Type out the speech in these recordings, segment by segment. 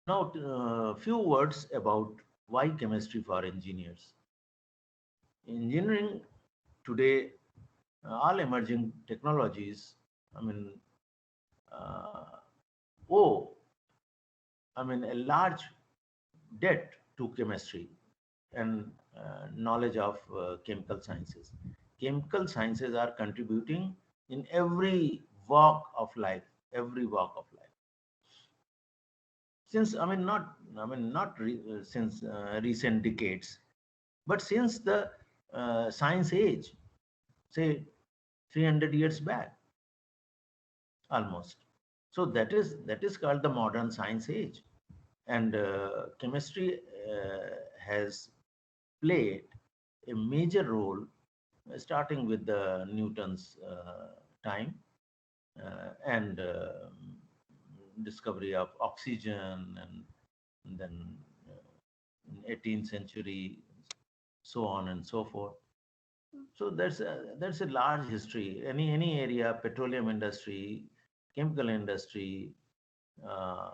Now, few words about why chemistry for engineers. Engineering today, all emerging technologies, I mean, uh, owe, a large debt to chemistry and knowledge of chemical sciences. Chemical sciences are contributing in every walk of life, every walk of life. Since since recent decades, but since the science age, say 300 years back, almost. So that is called the modern science age, and chemistry has played a major role, starting with the Newton's time, and discovery of oxygen, and then in 18th century, so on and so forth. So that's a large history. Any area, petroleum industry, chemical industry, uh,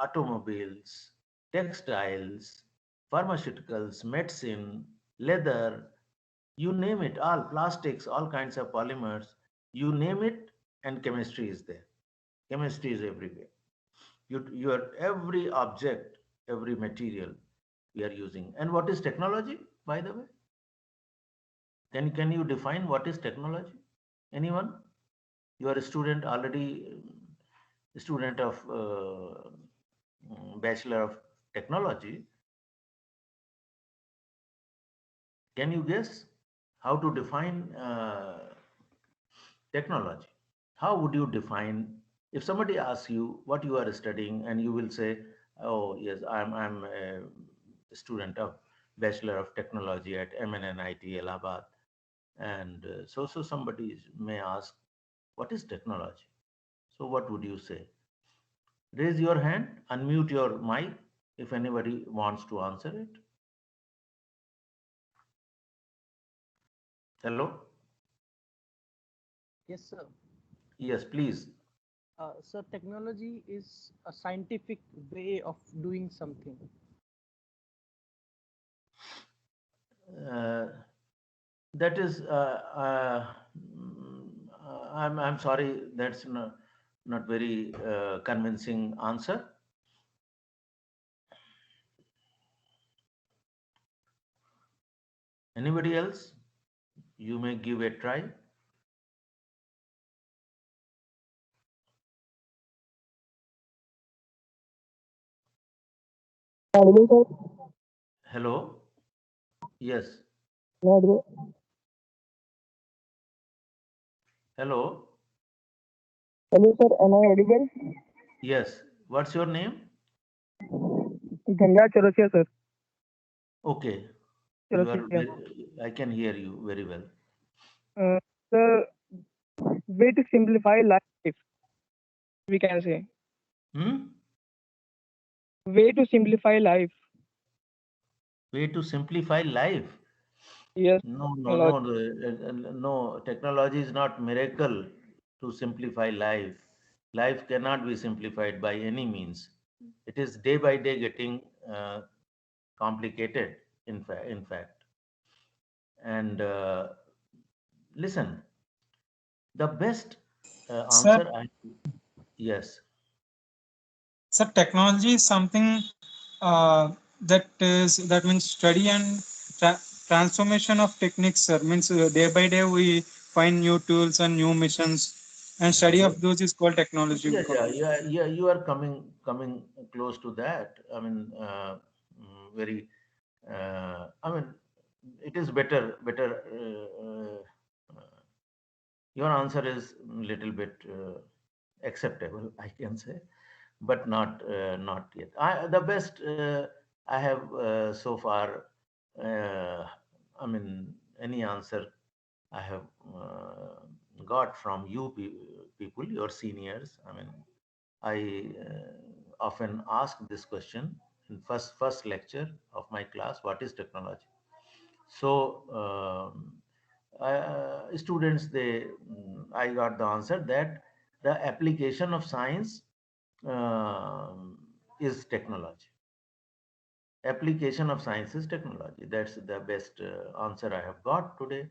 automobiles, textiles, pharmaceuticals, medicine, leather, you name it, all plastics, all kinds of polymers, you name it, and chemistry is there. Chemistry is everywhere. Your every object, every material we are using. And what is technology, by the way? Can you define what is technology? Anyone? You are a student already, a student of Bachelor of Technology. Can you guess how to define technology? How would you define, if somebody asks you what you are studying, and you will say, "Oh yes, I'm a student of Bachelor of Technology at MNNIT Allahabad," and so somebody may ask, "What is technology?" So what would you say? Raise your hand, unmute your mic if anybody wants to answer it. Hello? Yes, sir. Yes, please. Sir, technology is a scientific way of doing something. Uh, that is, I'm sorry, that's not very convincing answer. Anybody else? You may give a try. Audible, sir? Hello? Yes. Audible. Hello? Hello, sir. Am I audible? Yes. What's your name? Ganga Chaurasia, sir. Okay. You are, Chaurasia. I can hear you very well. Uh, the way to simplify life, we can say. Hmm? Way to simplify life. Way to simplify life. Yes, No, no, no, technology. no. Technology is not miracle to simplify life. Life cannot be simplified by any means. It is day by day getting complicated. In fact, and listen, the best Sir, answer. Yes. sir, technology is something that means study and transformation of techniques, sir. Means day by day we find new tools and new missions, and study Yes. of those is called technology. Yeah, We call. yeah, yeah, yeah. You are coming close to that. Very. It is better. Your answer is little bit acceptable, I can say, but not yet. The best I have so far. Uh, any answer I have got from you people, your seniors. I often ask this question in first lecture of my class: What is technology? So students, I got the answer that the application of science is technology. Application of science is technology. That's the best answer I have got today.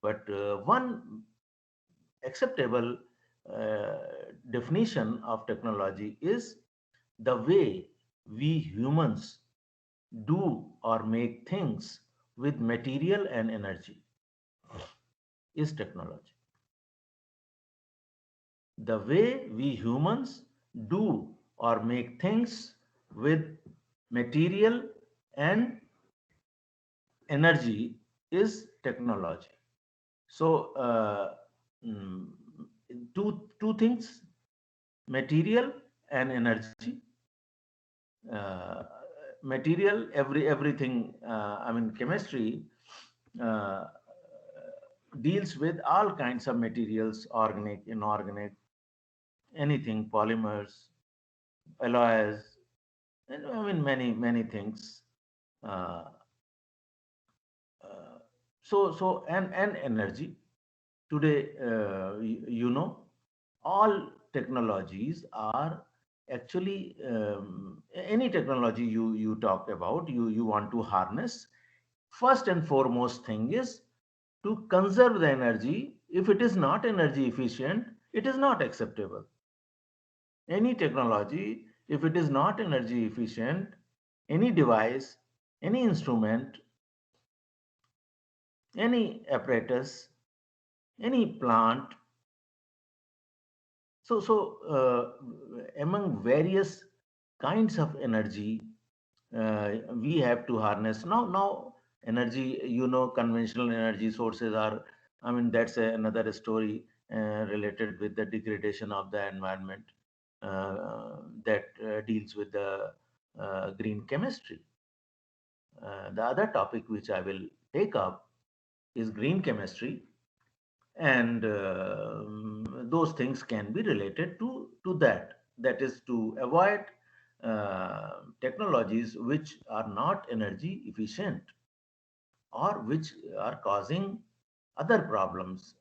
But one acceptable uh, definition of technology is the way we humans do or make things with material and energy is technology. The way we humans do or make things with material and energy is technology. So, mm, two things: material and energy. Uh, Material, everything. I mean, chemistry uh, deals with all kinds of materials, organic, inorganic, anything, polymers, alloys, and I mean many things. Uh, uh, and energy. Today, you know, all technologies are actually any technology you talk about, you want to harness. First and foremost thing is to conserve the energy. If it is not energy efficient, it is not acceptable. Any technology, if it is not energy efficient, any device, any instrument, any apparatus, any plant. Among various kinds of energy, we have to harness. Now, energy, conventional energy sources are, I mean, that's another story related with the degradation of the environment that deals with the green chemistry. The other topic which I will take up is green chemistry, and those things can be related to that. That is to avoid technologies which are not energy efficient or which are causing other problems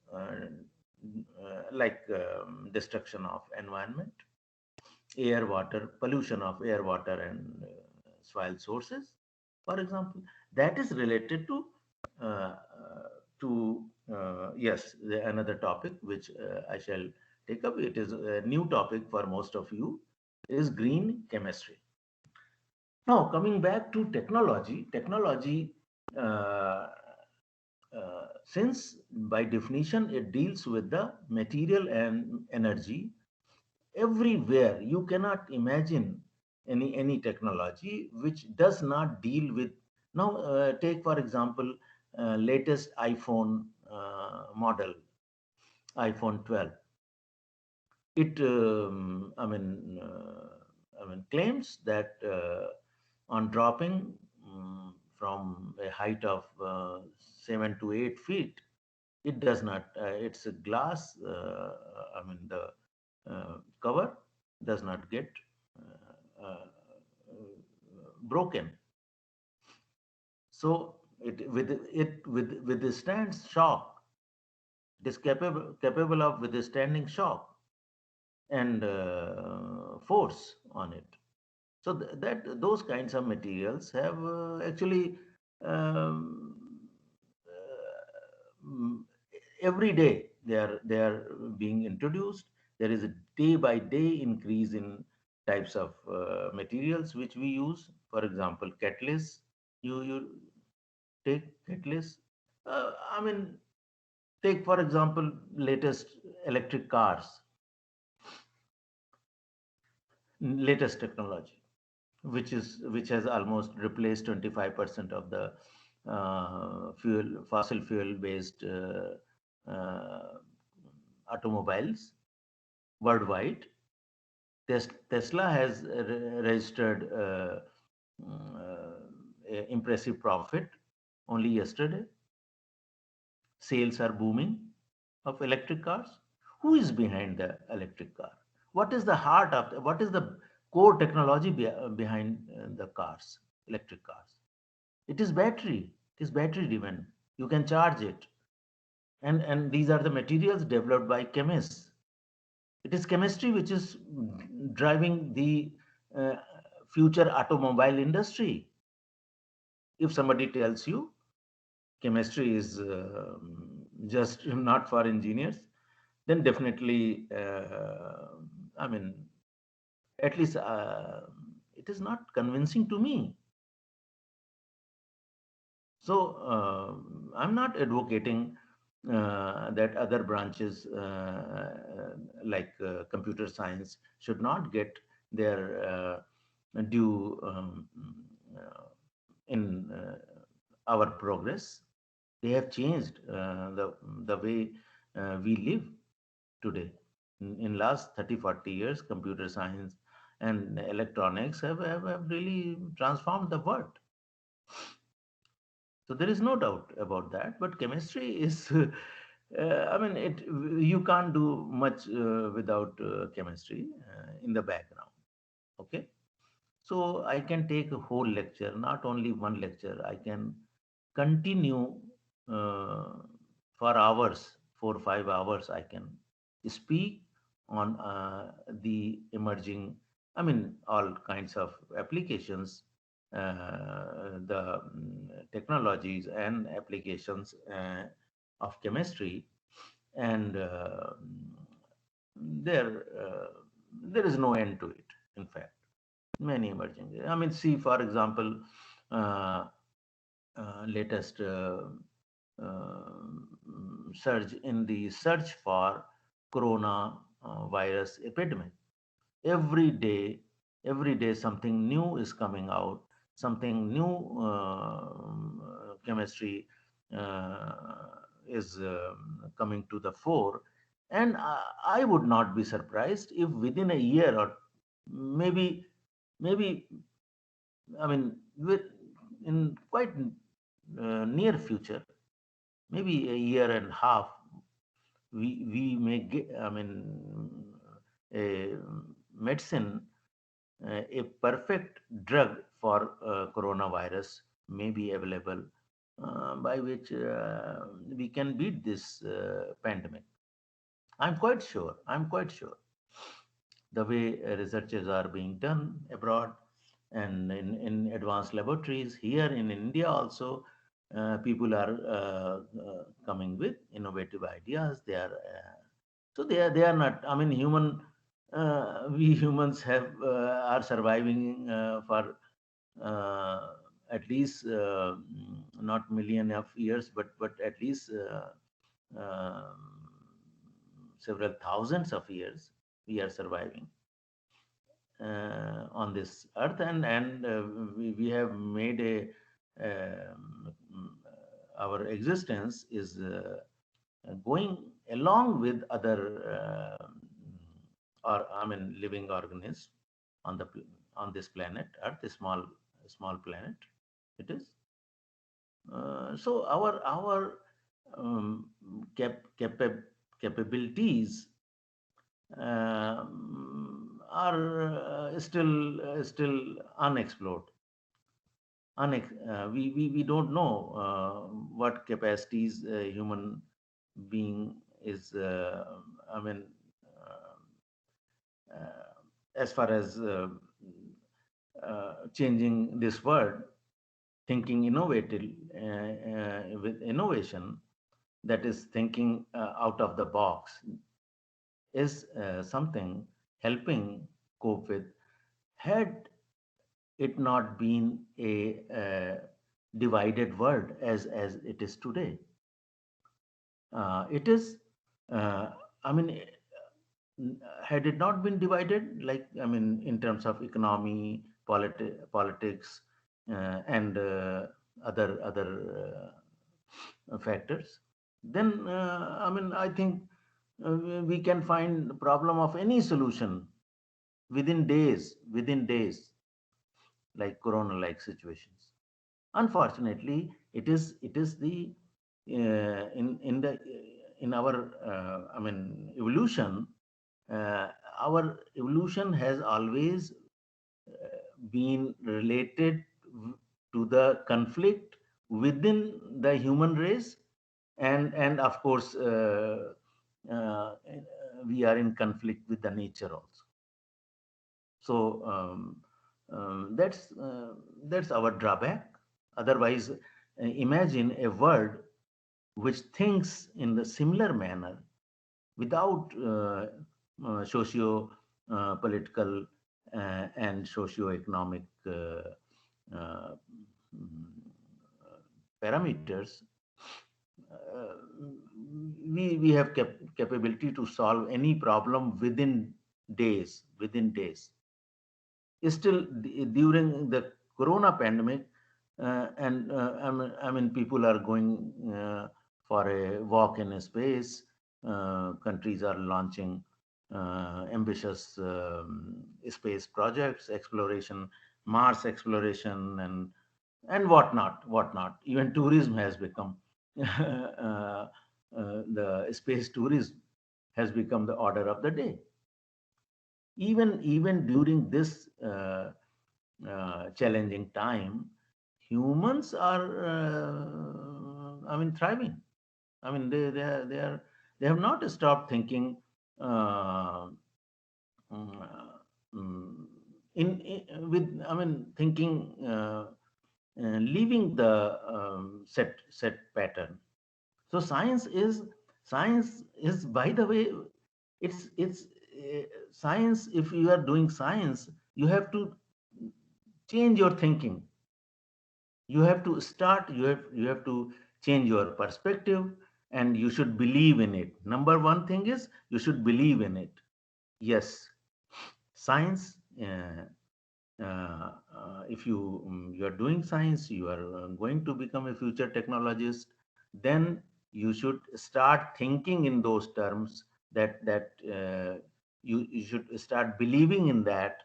like destruction of environment, air water pollution of air water and soil sources, for example. That is related uh, yes, another topic which I shall take up. It is a new topic for most of you, is green chemistry. Now, coming back to technology, uh, since by definition it deals with the material and energy, everywhere you cannot imagine any technology which does not deal with. Now, take for example latest iPhone model, iPhone 12. It claims that on dropping from a height of 7 to 8 feet, it does not. It's a glass. The cover does not get broken. So it withstands shock. It is capable of withstanding shock and force on it. So that those kinds of materials have actually um, mm, every day they are being introduced. There is a day by day increase in types of materials which we use. For example, catalyst. You take catalyst. I mean, take for example latest electric cars, latest technology, which has almost replaced 25% of the fossil fuel based automobiles worldwide. Tesla has registered impressive profit only yesterday. Sales are booming of electric cars. Who is behind the electric car? What is the heart of what is the core technology behind the cars, electric cars? It is battery. It is battery driven. You can charge it, and these are the materials developed by chemists. It is chemistry which is driving the uh, future automobile industry. If somebody tells you chemistry is just not for engineers, then definitely, I mean, at least it is not convincing to me. So I'm not advocating that other branches like computer science should not get their due in our progress. They have changed the way we live today. In last 30-40 years, computer science and electronics have really transformed the world. So there is no doubt about that. But chemistry is, I mean, you can't do much without chemistry in the background. Okay. So I can take a whole lecture, not only one lecture. I can continue uh, for hours, 4 or 5 hours. I can speak on the emerging, I mean, all kinds of applications, the technologies and applications of chemistry, and there there is no end to it. In fact, many emerging. I mean, see, for example, uh, latest surge in the search for corona virus epidemic. Every day, every day something new is coming out, something new chemistry uh, is coming to the fore. And I would not be surprised if within a year, or maybe I mean, with in quite near future, maybe a year and a half, we may get, I mean, a medicine, a perfect drug for coronavirus may be available, by which we can beat this pandemic. I'm quite sure. I'm quite sure. The way researches are being done abroad and in advanced laboratories here in India also, people are coming with innovative ideas. They are not. I mean, we humans have are surviving for uh, at least not million of years, but at least several thousands of years we are surviving on this earth, and we have made a our existence is going along with other or I mean living organisms on on this planet earth, a small planet it is. So our um, capabilities are still unexplored. We don't know what capacities a human being is. I mean, as far as changing this world, thinking innovative with innovation, that is thinking out of the box, is something helping cope with. Had it not been a divided world as it is today, it is. I mean, had it not been divided, like I mean, in terms of economy, politics, and other factors, then I mean, I think we can find the problem of any solution within days, like corona-like situations. Unfortunately, it is the in the in our I mean evolution. Uh, our evolution has always been related to the conflict within the human race, and of course uh, we are in conflict with the nature also. So That's our drawback. Otherwise, imagine a world which thinks in the similar manner without socio political and socio-economic uh, mm, parameters. uh, we have capability to solve any problem within days. Still, during the corona pandemic, and I mean people are going for a walk in a space. Countries are launching ambitious space projects, exploration, Mars exploration, and whatnot. Even tourism has become the space tourism has become the order of the day. Even during this challenging time, humans are thriving. They have not stopped thinking uh, mm, mm, in with thinking leaving the set pattern. So science is, by the way, it's science. If you are doing science, you have to change your thinking. You have to change your perspective, and you should believe in it. Number one thing is you should believe in it. Yes, science. If you are doing science, you are going to become a future technologist. Then you should start thinking in those terms, that you should start believing in that,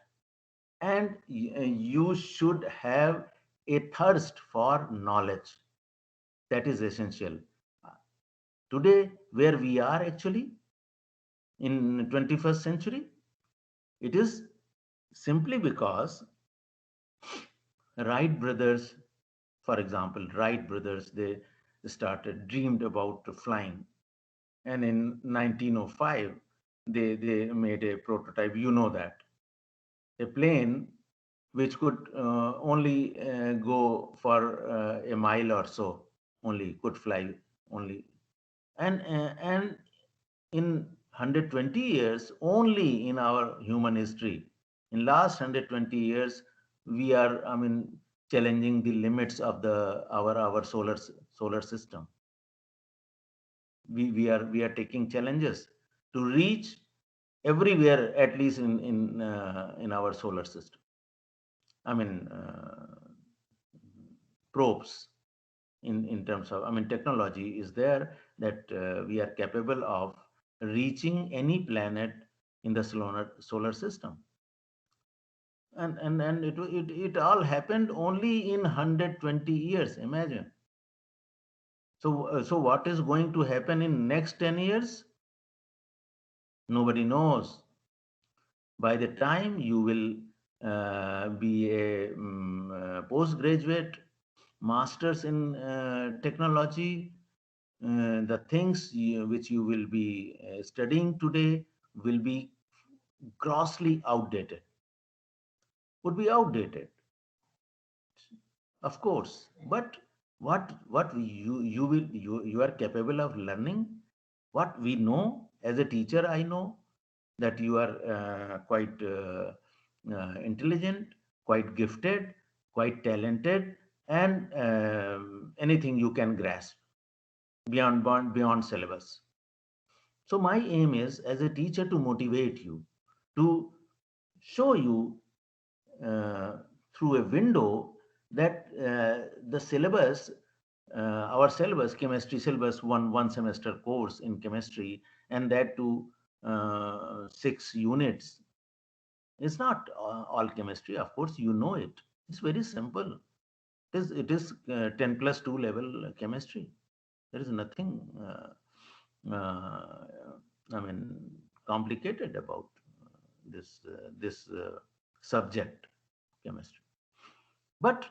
and you should have a thirst for knowledge. That is essential. Today, where we are actually in 21st century, it is simply because Wright brothers, for example, Wright brothers, they started dreamed about flying, and in 1905 they made a prototype. You know that a plane which could only go for a mile or so, only could fly only, and in 120 years, only in our human history, in last 120 years, we are challenging the limits of the our solar system. We are taking challenges to reach everywhere, at least in our solar system. I mean, probes in terms of, technology is there, that we are capable of reaching any planet in the solar system. And it all happened only in 120 years. Imagine. So what is going to happen in next 10 years? Nobody knows. By the time you will be a postgraduate, masters in technology, the things which you will be studying today will be grossly outdated, would be outdated, of course. But what you are capable of learning, what we know. As a teacher, I know that you are quite intelligent, quite gifted, quite talented, and anything you can grasp beyond syllabus. So my aim is, as a teacher, to motivate you, to show you uh, through a window that the syllabus, our syllabus, chemistry syllabus, one semester course in chemistry, and that to 6 units, it's not all chemistry. Of course, you know it. It's very simple. It is 10 plus 2 level chemistry. There is nothing I mean complicated about this subject, chemistry. But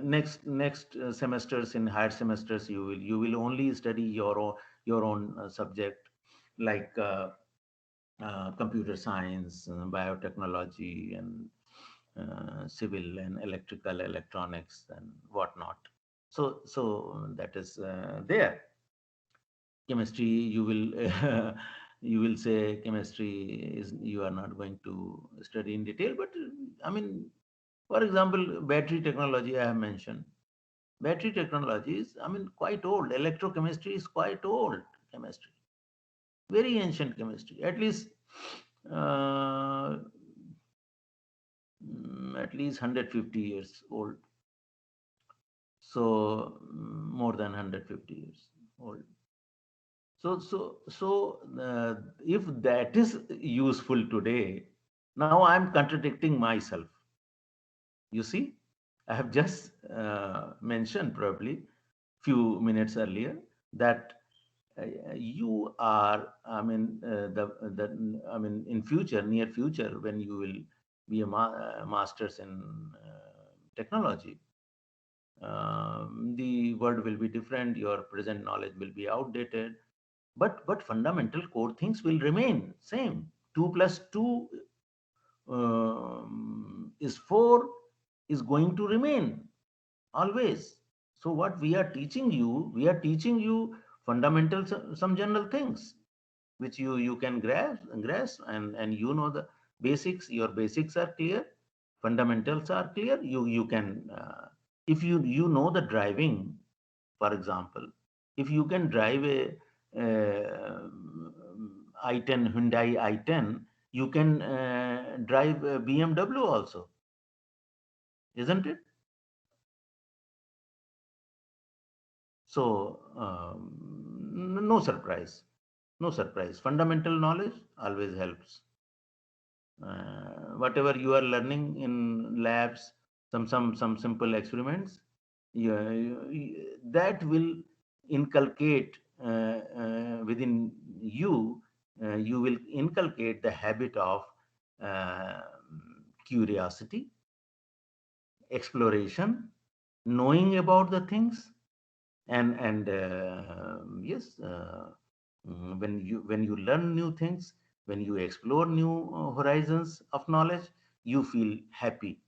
next semesters, in higher semesters, you will only study your own subject, like computer science, biotechnology, and civil and electrical, electronics, and whatnot. So that is there. Chemistry, you will you will say chemistry is, you are not going to study in detail, but I mean, for example, battery technology I have mentioned. Battery technology is, I mean, quite old. Electrochemistry is quite old chemistry, very ancient chemistry, uh, at least 150 years old. So more than 150 years old. So if that is useful today, now I'm contradicting myself. You see, I have just mentioned probably few minutes earlier that you are, I mean, I mean, in future, near future, when you will be a masters in technology, the world will be different. Your present knowledge will be outdated, but fundamental core things will remain same. 2 plus 2 is 4 is going to remain always. So what we are teaching you, we are teaching you fundamental, some general things which you can grasp, and you know the basics. Your basics are clear, fundamentals are clear. You can, if you know the driving, for example, if you can drive a i10, Hyundai i10, you can drive a BMW also, isn't it? So no surprise, no surprise. Fundamental knowledge always helps. Whatever you are learning in labs, some simple experiments, yeah, that will inculcate within you. You will inculcate the habit of uh, curiosity, exploration, knowing about the things, and yes, when you learn new things, when you explore new horizons of knowledge, you feel happy.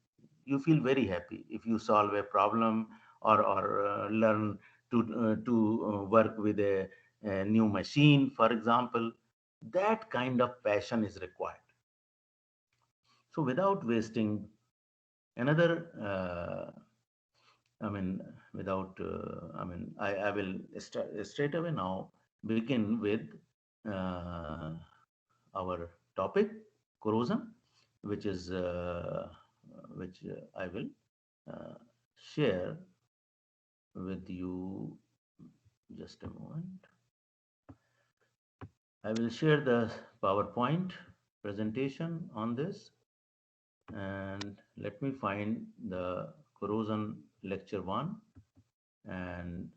You feel very happy if you solve a problem, or learn to work with a new machine, for example. That kind of passion is required. So without wasting another I mean, without, I will straight away now begin with uh, our topic, corrosion, which is, which I will uh, share with you. Just a moment. I will share the PowerPoint presentation on this, and let me find the corrosion lecture one. And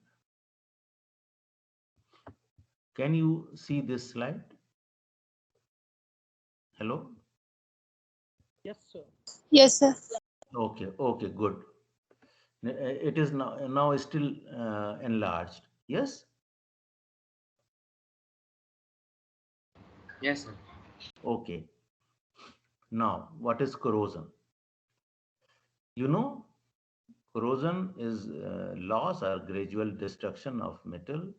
can you see this slide? Hello? Yes, sir. Yes, sir. Okay, okay, good. It is now still enlarged. Yes? Yes, sir. Okay. Now, what is corrosion? You know, corrosion is loss or gradual destruction of metal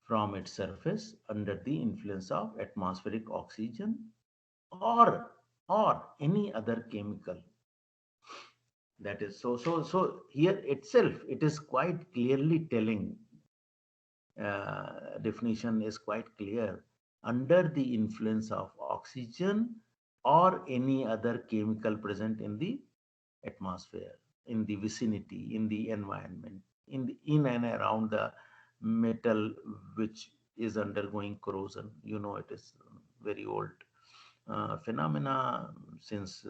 from its surface under the influence of atmospheric oxygen, or any other chemical. That is so here itself it is quite clearly telling, definition is quite clear: under the influence of oxygen or any other chemical present in the atmosphere, in the vicinity, in the environment, in and around the metal which is undergoing corrosion. You know, it is very old phenomena since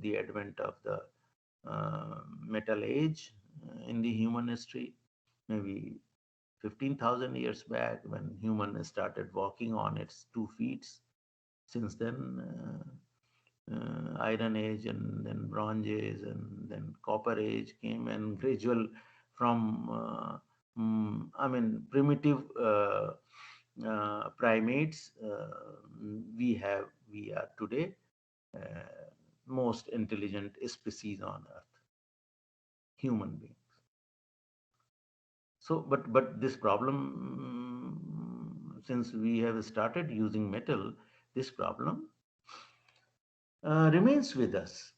the advent of the metal age in the human history, maybe 15,000 years back, when human started walking on its 2 feet. Since then, iron age, and then bronze age, and then copper age came, and gradual from I mean, primitive primates, we are today most intelligent species on Earth, human beings. So, but this problem, since we have started using metal, this problem remains with us.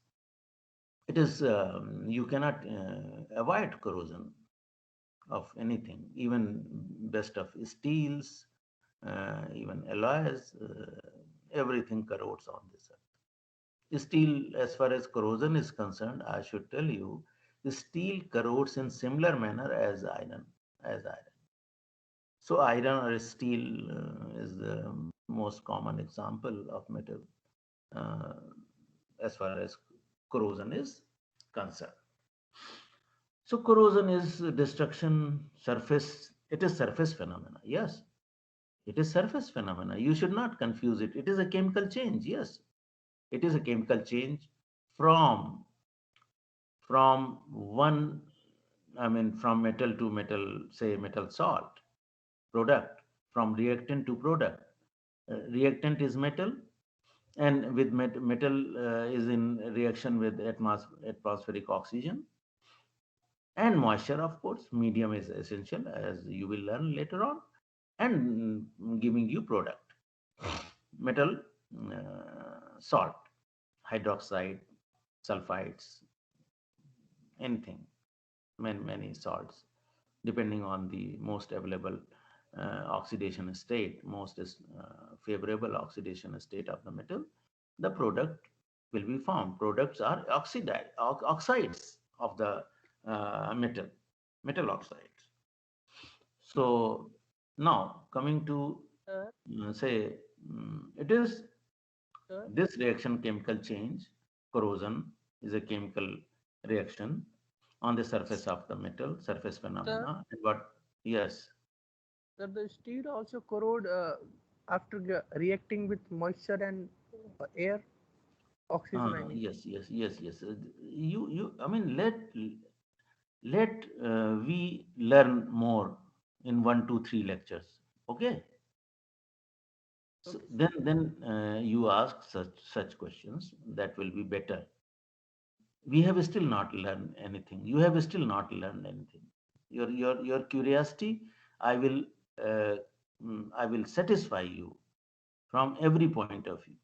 It is you cannot avoid corrosion of anything, even best of steels, even alloys, everything corrodes on this earth. Steel, as far as corrosion is concerned, I should tell you, the steel corrodes in similar manner as iron, So iron or steel is the most common example of metal uh, as far as corrosion is concerned. So corrosion is destruction surface. It is surface phenomena. Yes, it is surface phenomena. You should not confuse it. It is a chemical change. Yes, it is a chemical change from one. I mean, from metal to metal, say metal salt product, from reactant to product. Reactant is metal, and with metal is in reaction with atmospheric oxygen and moisture. Of course, medium is essential, as you will learn later on, and giving you product, metal, salt, hydroxide, sulfides, anything, many salts, depending on the most available oxidation state, most is favorable oxidation state of the metal, the product will be formed. Products are oxides of the metal oxides. So now coming to Sir, say, it is sir, this reaction, chemical change, corrosion is a chemical reaction on the surface of the metal, surface sir, phenomena. And what? Yes. sir, the steel also corrode after reacting with moisture and air, oxygen, I mean. Yes. You. I mean, let we learn more in 1, 2, 3 lectures. Okay. So Okay, sir. then you ask such questions. That will be better. We have still not learned anything. You have still not learned anything. Your curiosity, I will uh, I will satisfy you from every point of view.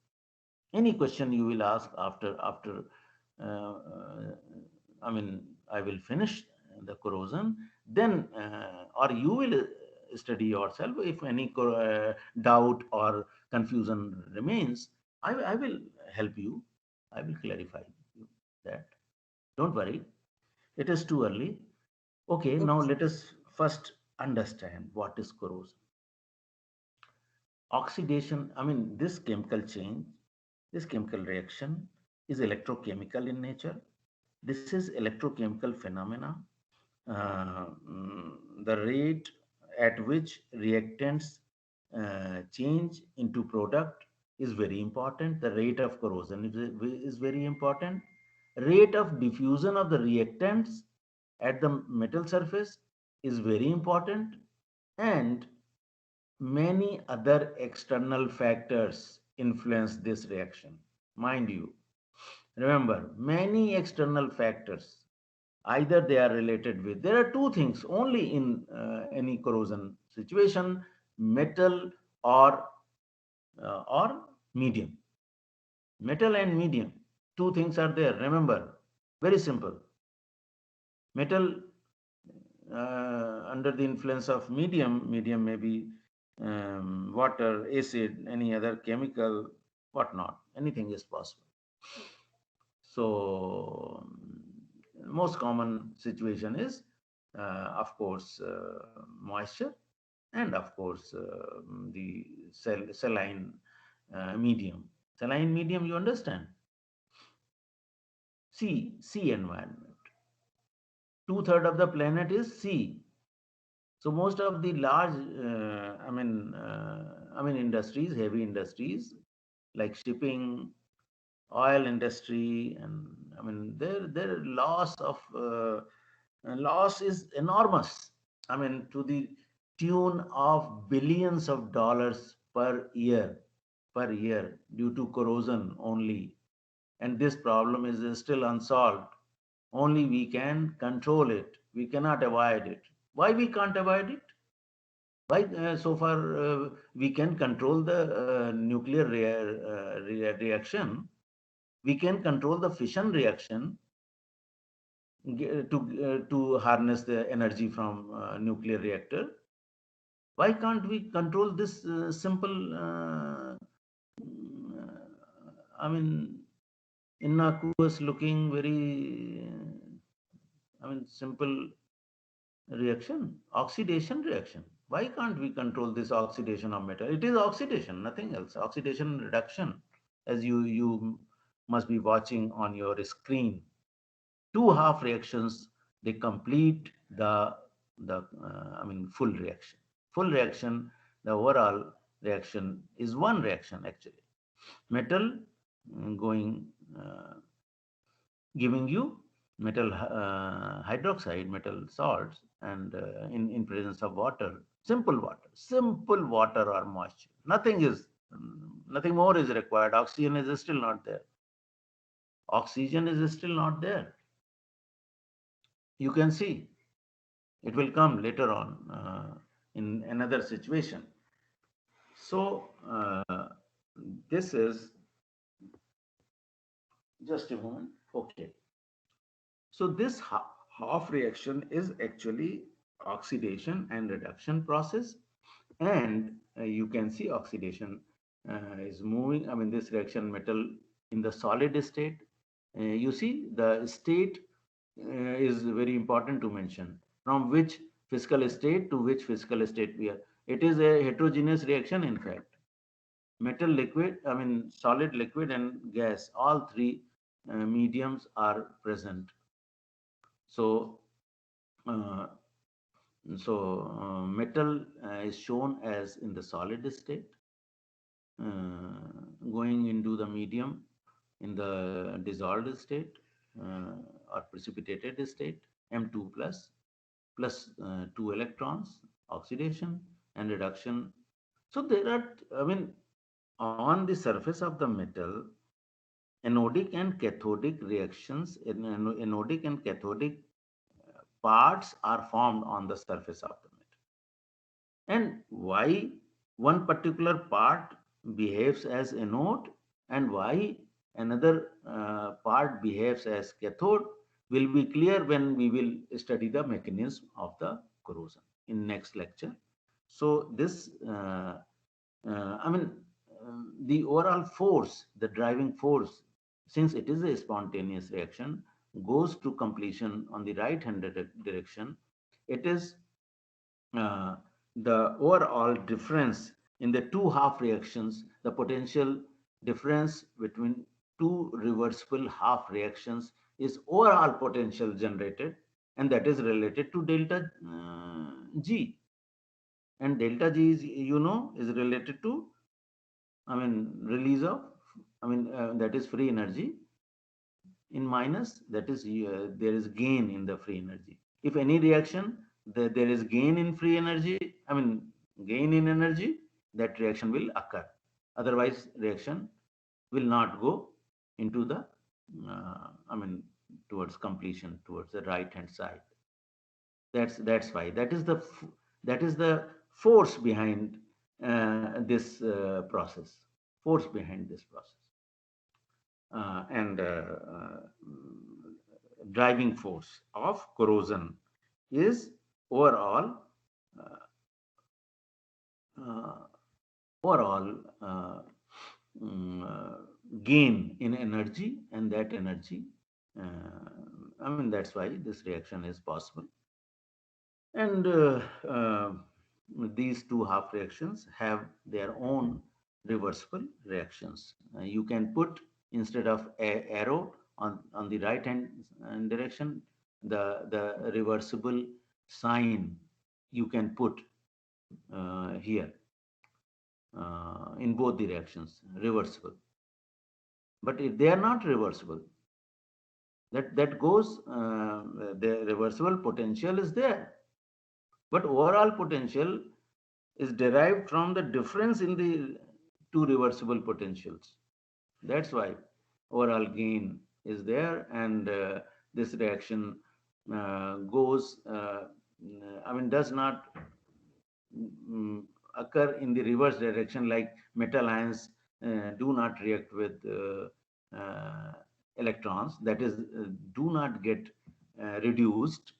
Any question you will ask after I mean, I will finish the corrosion, then or you will study yourself. If any doubt or confusion remains, I will help you. I will clarify you that. Don't worry, it is too early. Okay, now Okay, sir. let us first understand what is corrosion. Oxidation, I mean, this chemical change, this chemical reaction is electrochemical in nature. This is electrochemical phenomena. The rate at which reactants change into product is very important. The rate of corrosion is very important. Rate of diffusion of the reactants at the metal surface is very important, and many other external factors influence this reaction. Mind you, remember, many external factors, either they are related with, there are two things only in any corrosion situation: metal or medium. Metal and medium, two things are there. Remember, very simple. Metal under the influence of medium may be water, acid, any other chemical, whatnot. Anything is possible. So, most common situation is, of course, moisture, and of course, the saline medium. Saline medium, you understand? Sea environment. 2/3 of the planet is sea. So most of the large, I mean, industries, heavy industries like shipping, oil industry, and I mean, their loss is enormous. I mean, to the tune of billions of dollars per year due to corrosion only. And this problem is still unsolved. Only we can control it. We cannot avoid it. Why we can't avoid it? Why so far we can control the nuclear reaction. We can control the fission reaction to harness the energy from nuclear reactor. Why can't we control this simple, I mean, innocuous looking, very, simple reaction, oxidation reaction? Why can't we control this oxidation of metal? It is oxidation, nothing else. Oxidation reduction, as you must be watching on your screen. Two half reactions, they complete the full reaction. Full reaction, the overall reaction is one reaction actually. Metal going giving you metal hydroxide, metal salts, and in presence of water, simple water or moisture. Nothing more is required. Oxygen is still not there. Oxygen is still not there. You can see it will come later on in another situation. So this is just a moment. Okay. So this half reaction is actually oxidation and reduction process, and you can see oxidation is moving. This reaction metal in the solid state. You see the state is very important to mention. From which physical state to which physical state we are. It is a heterogeneous reaction, in fact. Metal, liquid, solid, liquid, and gas, all three mediums are present. So, metal is shown as in the solid state, going into the medium in the dissolved state or precipitated state, M2 plus 2 electrons, oxidation and reduction. So there are, on the surface of the metal, anodic and cathodic reactions, anodic and cathodic parts are formed on the surface of the metal. And why one particular part behaves as anode and why another part behaves as cathode will be clear when we will study the mechanism of the corrosion in next lecture. So this, the overall force, the driving force, since it is a spontaneous reaction, goes to completion on the right hand direction. It is the overall difference in the two half reactions, the potential difference between two reversible half reactions is overall potential generated, and that is related to delta G. And delta G is, is related to, release of, that is free energy. In minus, that is, there is gain in the free energy. If any reaction, there is gain in free energy, gain in energy, that reaction will occur. Otherwise, reaction will not go into the, towards completion, towards the right hand side. That's why. That is the force behind this process. Force behind this process. And driving force of corrosion is overall gain in energy, and that energy, that's why this reaction is possible. And these two half reactions have their own reversible reactions. You can put, instead of a arrow on the right hand direction, the reversible sign you can put here in both the reactions, reversible. But if they are not reversible, that goes, the reversible potential is there. But overall potential is derived from the difference in the two reversible potentials. That's why overall gain is there, and this reaction goes, does not occur in the reverse direction, like metal ions do not react with electrons, that is, do not get reduced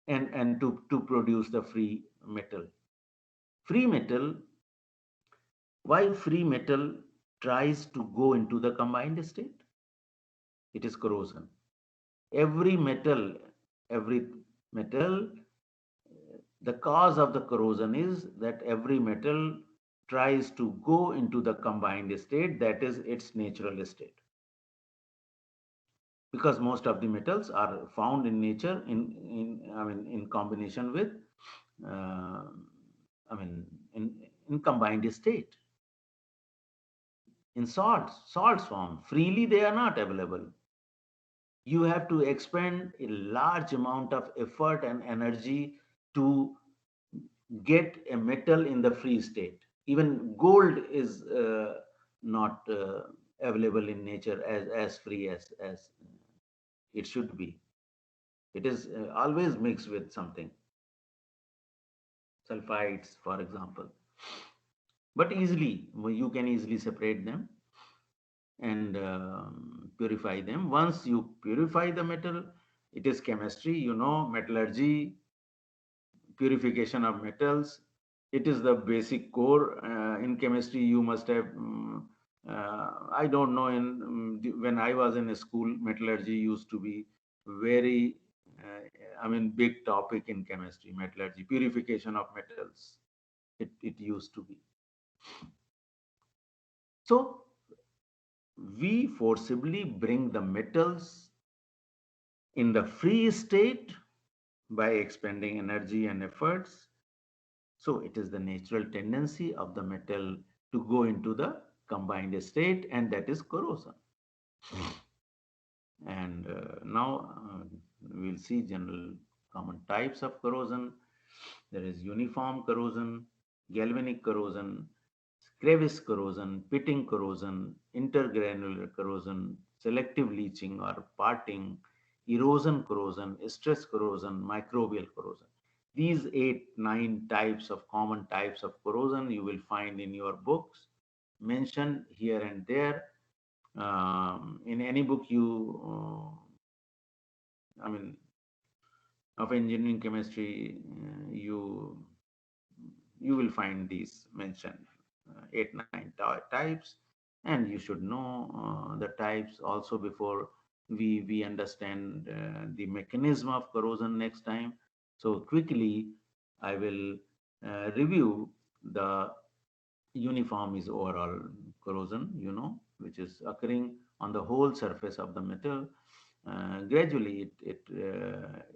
and to produce the free metal. Free metal, why free metal tries to go into the combined state? It is corrosion. Every metal, the cause of the corrosion is that every metal tries to go into the combined state, that is its natural state. Because most of the metals are found in nature in combination with, in combined state. In salts form, freely they are not available. You have to expend a large amount of effort and energy to get a metal in the free state. Even gold is not available in nature as free as it should be. It is always mixed with something, sulfides, for example. But easily, you can easily separate them and purify them. Once you purify the metal, it is chemistry, metallurgy, purification of metals. It is the basic core in chemistry. You must have, I don't know, when I was in school, metallurgy used to be very, big topic in chemistry, metallurgy, purification of metals. It used to be. So we forcibly bring the metals in the free state by expending energy and efforts. So it is the natural tendency of the metal to go into the combined state, and that is corrosion. And now we'll see general common types of corrosion. There is uniform corrosion, galvanic corrosion, crevice corrosion, pitting corrosion, intergranular corrosion, selective leaching or parting, erosion corrosion, stress corrosion, microbial corrosion. These 8-9 types of common types of corrosion you will find in your books, mentioned here and there. In any book of engineering chemistry, you will find these mentioned 8-9 types, and you should know the types also before we understand the mechanism of corrosion next time. So quickly I will review the uniform is overall corrosion, which is occurring on the whole surface of the metal. Gradually it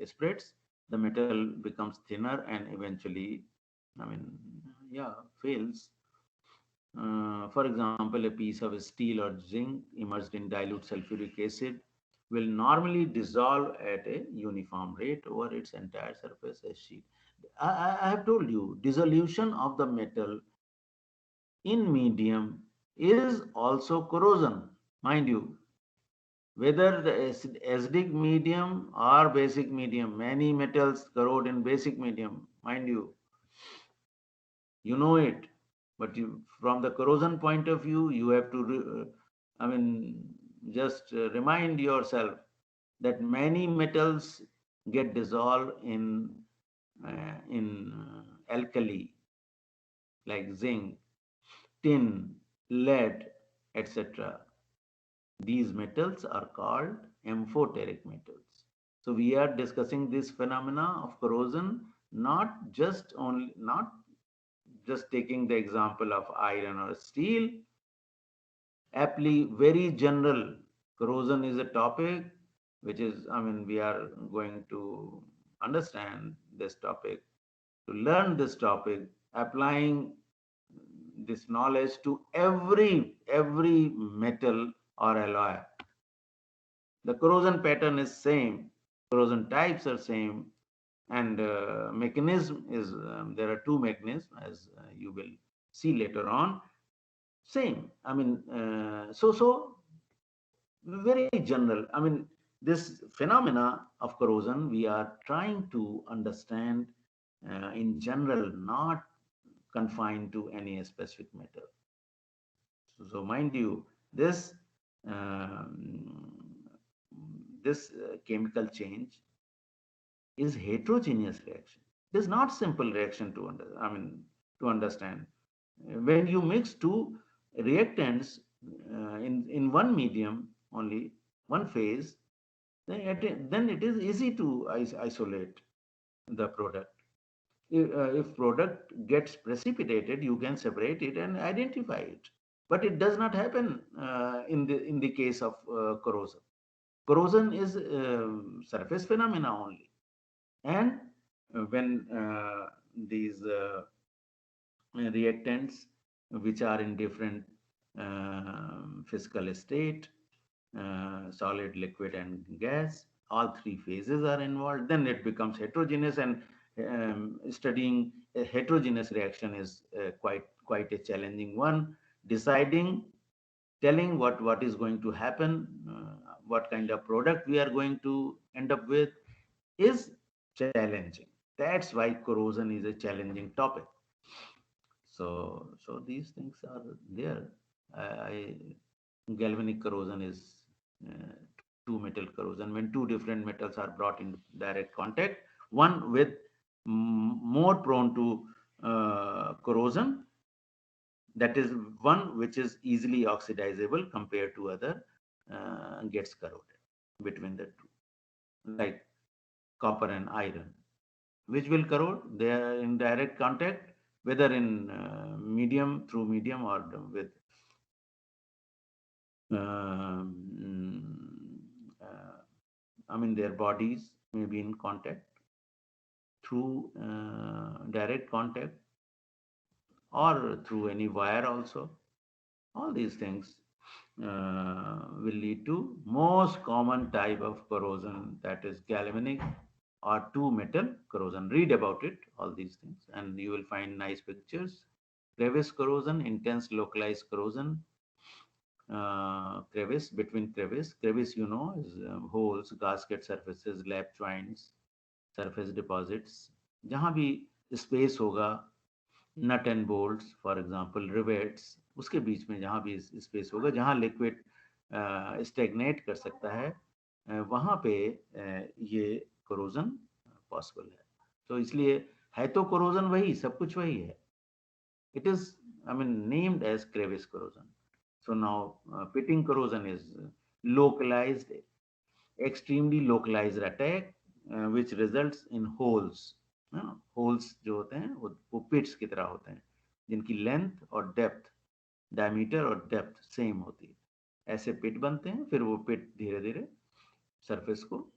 spreads, the metal becomes thinner and eventually, fails. For example, a piece of steel or zinc immersed in dilute sulfuric acid will normally dissolve at a uniform rate over its entire surface as sheet. I have told you, dissolution of the metal in medium is also corrosion, mind you. Whether the acidic medium or basic medium, many metals corrode in basic medium, mind you. You know it, but from the corrosion point of view, you have to, just remind yourself that many metals get dissolved in alkali, like zinc, tin, lead, etc. These metals are called amphoteric metals. So we are discussing this phenomena of corrosion, not just taking the example of iron or steel. Aptly, very general corrosion is a topic which is, we are going to understand this topic, to learn this topic, applying this knowledge to every metal or alloy. The corrosion pattern is same, corrosion types are same, And mechanism is, there are two mechanisms, as you will see later on. Same. I mean, so very general. I mean, this phenomena of corrosion, we are trying to understand in general, not confined to any specific metal. So mind you, this um, chemical change is heterogeneous reaction. It is not simple reaction to to understand. When you mix two reactants in one medium only, one phase, then it is easy to isolate the product. If product gets precipitated, you can separate it and identify it. But it does not happen in the case of corrosion. Corrosion is surface phenomena only. And when these reactants, which are in different physical state, solid, liquid, and gas, all three phases are involved, then it becomes heterogeneous. And studying a heterogeneous reaction is quite a challenging one. Deciding, telling what is going to happen, what kind of product we are going to end up with, is challenging. That's why corrosion is a challenging topic. So these things are there. Galvanic corrosion is two metal corrosion, when two different metals are brought in direct contact, one with more prone to corrosion, that is one which is easily oxidizable compared to other, gets corroded between the two, like copper and iron, which will corrode. They are in direct contact, whether in medium, through medium, or with their bodies may be in contact through direct contact, or through any wire also. All these things will lead to most common type of corrosion, that is galvanic or two metal corrosion. Read about it, all these things, and you will find nice pictures. Crevice corrosion, intense localized corrosion. Crevice, between crevice, is holes, gasket surfaces, lap joints, surface deposits. जहाँ भी space होगा, nut and bolts, for example, rivets, उसके बीच में जहाँ भी space होगा, जहाँ liquid stagnate कर सकता है, वहाँ पे ये corrosion possible है. तो इसलिए है तो corrosion वही, सब कुछ वही है. It is, named as crevice corrosion. So now pitting corrosion is localized, extremely localized attack, which results in holes. Holes जो होते हैं वो pits की तरह होते हैं, जिनकी length और depth, diameter और depth same होती है. ऐसे pit बनते हैं, फिर वो pit धीरे धीरे surface को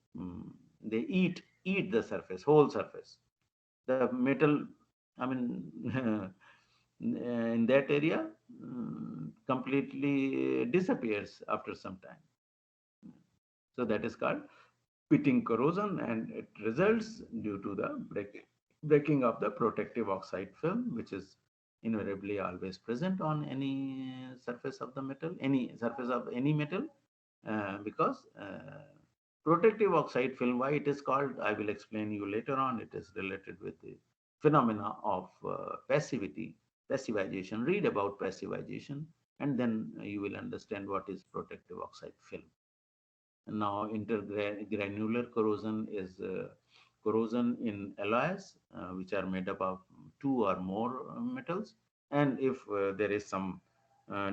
they eat the surface, whole surface. The metal, in that area completely disappears after some time. So that is called pitting corrosion, and it results due to the breaking of the protective oxide film, which is invariably always present on any surface of the metal, any surface of any metal, because protective oxide film, why it is called, I will explain you later on. It is related with the phenomena of passivization. Read about passivization, and then you will understand what is protective oxide film. Now, intergranular corrosion is corrosion in alloys, which are made up of two or more metals. And if there is some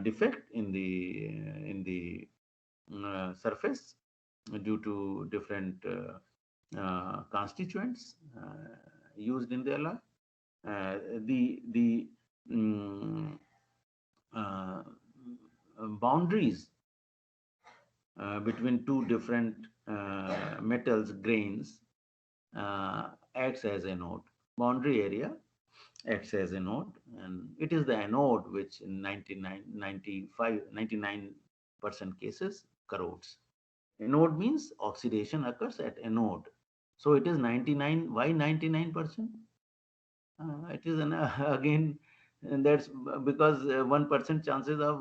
defect in the surface due to different constituents used in the alloy, the boundaries between two different metals grains acts as a node. Boundary area acts as a node, and it is the anode which in 99% cases corrodes. Anode means oxidation occurs at anode. So it is 99. Why 99%? It is again, and that's because 1% chances of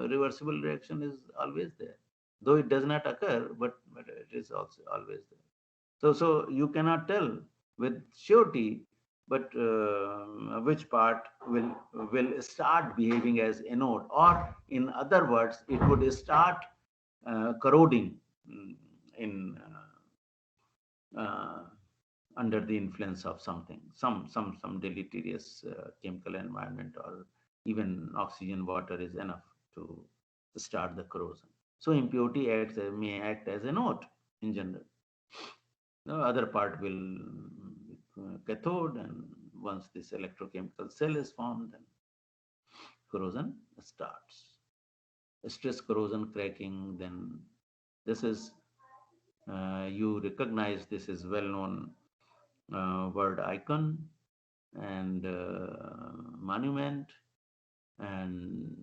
reversible reaction is always there, though it does not occur, but it is also always there. So you cannot tell with surety, but which part will start behaving as anode, or in other words, it would start corroding in under the influence of something, some deleterious chemical environment, or even oxygen, water is enough to start the corrosion. So impurity may act as a node in general. The other part will cathode, and once this electrochemical cell is formed, then corrosion starts. Stress corrosion cracking, then this is you recognize this is well known word icon and monument and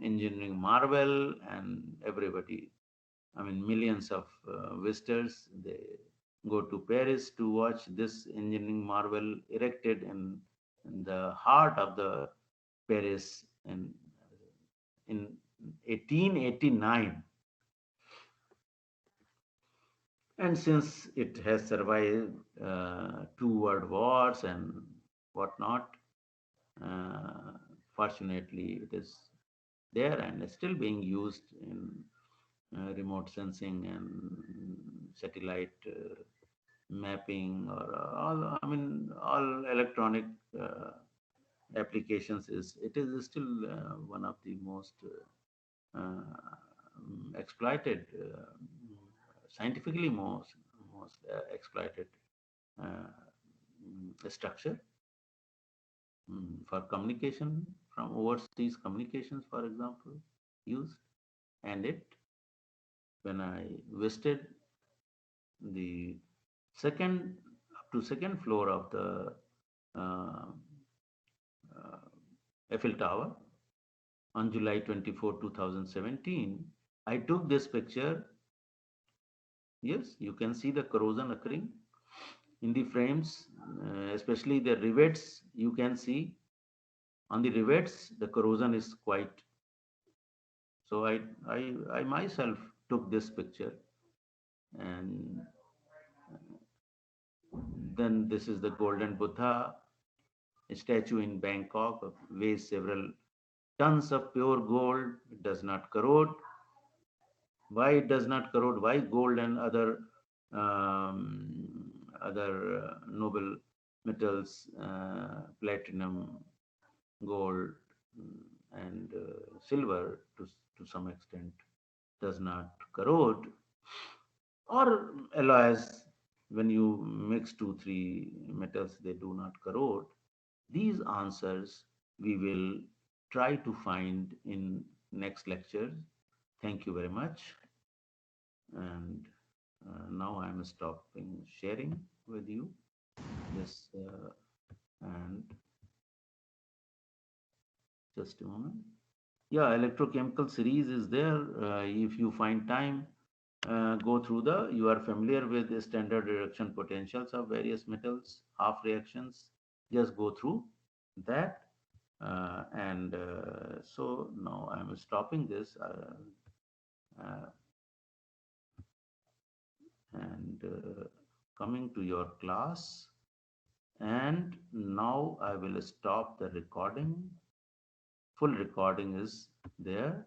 engineering marvel, and everybody, I mean millions of visitors, they go to Paris to watch this engineering marvel erected in the heart of the Paris in 1889. And since it has survived two world wars and whatnot, uh, fortunately, it is there and still being used in remote sensing and satellite mapping, or all, I mean, all electronic uh, applications. It is still one of the most exploited, scientifically most exploited uh, structure for communication, from overseas communications, for example, used. And it, when I visited the second up to second floor of the uh, uh, Eiffel Tower on July 24, 2017, I took this picture. Yes, you can see the corrosion occurring in the frames, especially the rivets. You can see on the rivets the corrosion is quite. So I myself took this picture, and then this is the Golden Buddha statue in Bangkok, weighs several tons of pure gold. It does not corrode. Why it does not corrode? Why gold and other noble metals, platinum, gold, and silver to some extent does not corrode, or alloys, when you mix two, three metals, they do not corrode. These answers we will try to find in next lecture. Thank you very much. And now I'm stopping sharing with you this, and just a moment. Yeah, electrochemical series is there. If you find time, go through you are familiar with the standard reduction potentials of various metals, half reactions. Just go through that. And so now I'm stopping this and coming to your class. And now I will stop the recording. Full recording is there.